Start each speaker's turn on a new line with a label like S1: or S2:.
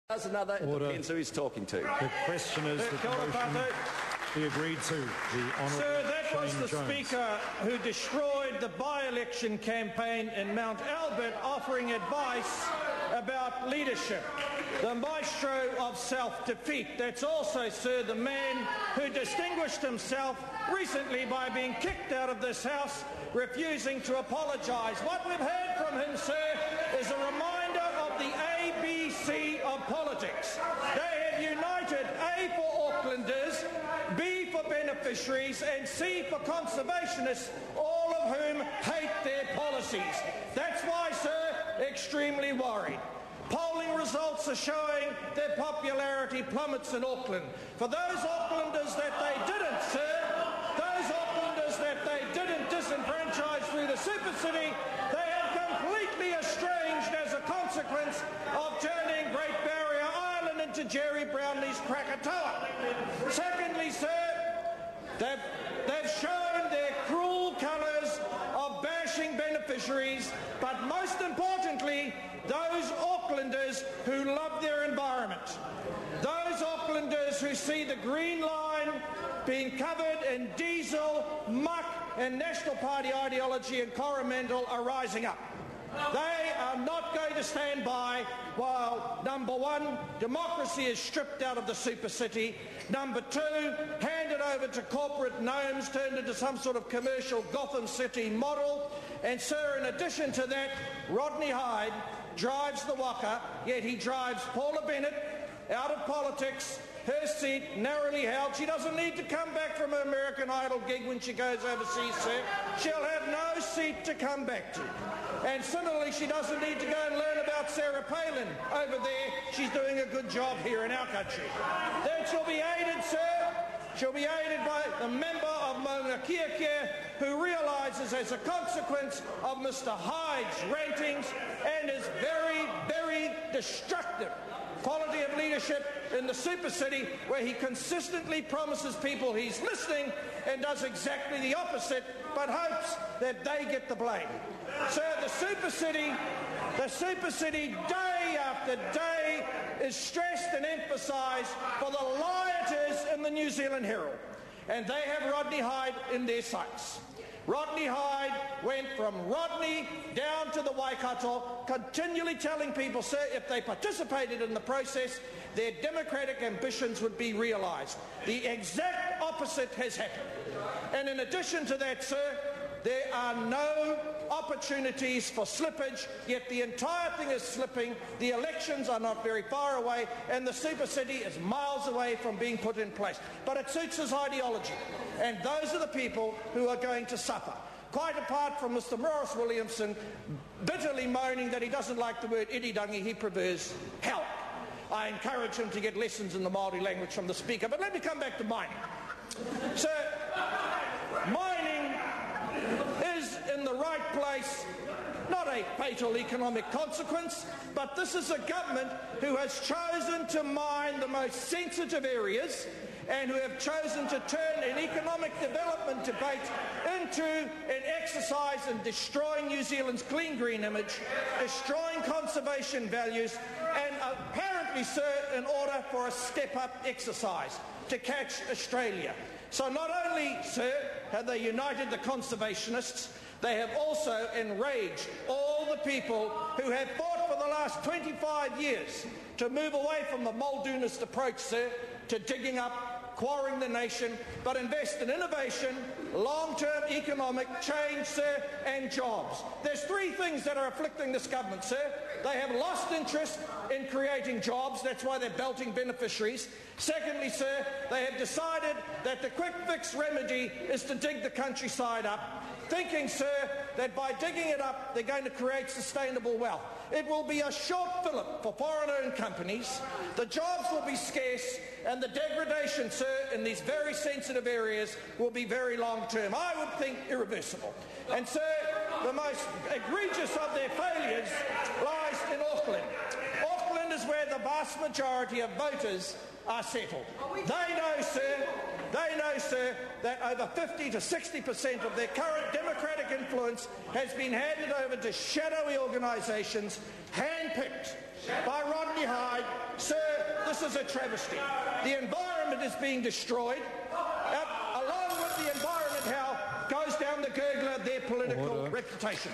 S1: There's another. It depends who he's talking to.
S2: The question is that the motion be agreed to. The Honourable
S3: Sir, that was the
S2: Jones.
S3: Speaker who destroyed the by-election campaign in Mount Albert, offering advice about leadership. The maestro of self-defeat. That's also, sir, the man who distinguished himself recently by being kicked out of this House, refusing to apologise. What we've heard from him, sir, is a reminder of the ABC of politics. They have united A for Aucklanders, B for beneficiaries and C for conservationists, all of whom hate their policies. That's why, sir, extremely worried. Polling results are showing their popularity plummets in Auckland. For those Aucklanders that they didn't, sir, those Aucklanders that they didn't disenfranchise through the Super City, they have completely estranged as a consequence of turning Great Barrier Island into Jerry Brownlee's Krakatoa. Secondly, sir, they've shown their cruel colours of bashing beneficiaries, but most importantly, those Aucklanders who love their environment. Those Aucklanders who see the Green Line being covered in diesel, muck and National Party ideology and Coromandel are rising up. They are not going to stand by while, number one, democracy is stripped out of the super city, number two, handed over to corporate gnomes, turned into some sort of commercial Gotham City model, and sir, in addition to that, Rodney Hyde drives the waka, yet he drives Paula Bennett out of politics, her seat narrowly held. She doesn't need to come back from her American Idol gig when she goes overseas, sir. She'll have no seat to come back to. And similarly, she doesn't need to go and learn about Sarah Palin over there. She's doing a good job here in our country. Then she'll be aided, sir. She'll be aided by the member of Mauna Kea who realises as a consequence of Mr Hyde's rantings and his very, very destructive quality of leadership in the super city, where he consistently promises people he's listening and does exactly the opposite, but hopes that they get the blame. Sir, the super city day after day is stressed and emphasised for the rioters in the New Zealand Herald, and they have Rodney Hyde in their sights. Rodney Hyde went from Rodney down to the Waikato, continually telling people, sir, if they participated in the process, their democratic ambitions would be realised. The exact opposite has happened. And in addition to that, sir, there are no opportunities for slippage, yet the entire thing is slipping. The elections are not very far away, and the super city is miles away from being put in place. But it suits his ideology, and those are the people who are going to suffer. Quite apart from Mr Morris Williamson bitterly moaning that he doesn't like the word iridangi, he prefers help. I encourage him to get lessons in the Māori language from the Speaker. But let me come back to mining. So, mining is in the right place, not a fatal economic consequence, but this is a government who has chosen to mine the most sensitive areas and who have chosen to turn an economic development debate into an exercise in destroying New Zealand's clean green image, destroying conservation values, and apparently, sir, in order for a step-up exercise to catch Australia. So not only, sir, have they united the conservationists, they have also enraged all the people who have fought for the last 25 years to move away from the Muldoonist approach, sir, to digging up, quarrying the nation, but invest in innovation, long-term economic change, sir, and jobs. There's three things that are afflicting this government, sir. They have lost interest in creating jobs. That's why they're belting beneficiaries. Secondly, sir, they have decided that the quick fix remedy is to dig the countryside up, thinking, sir, that by digging it up, they're going to create sustainable wealth. It will be a short fillip for foreign-owned companies, the jobs will be scarce, and the degradation, sir, in these very sensitive areas will be very long-term. I would think irreversible. And, sir, the most egregious of their failures lies in Auckland. Auckland is where the vast majority of voters are settled. They know, sir, that over 50 to 60% of their current democratic influence has been handed over to shadowy organisations handpicked by Rodney Hyde. Sir, this is a travesty. The environment is being destroyed. Along with the environment, how goes down the gurgler their political reputation.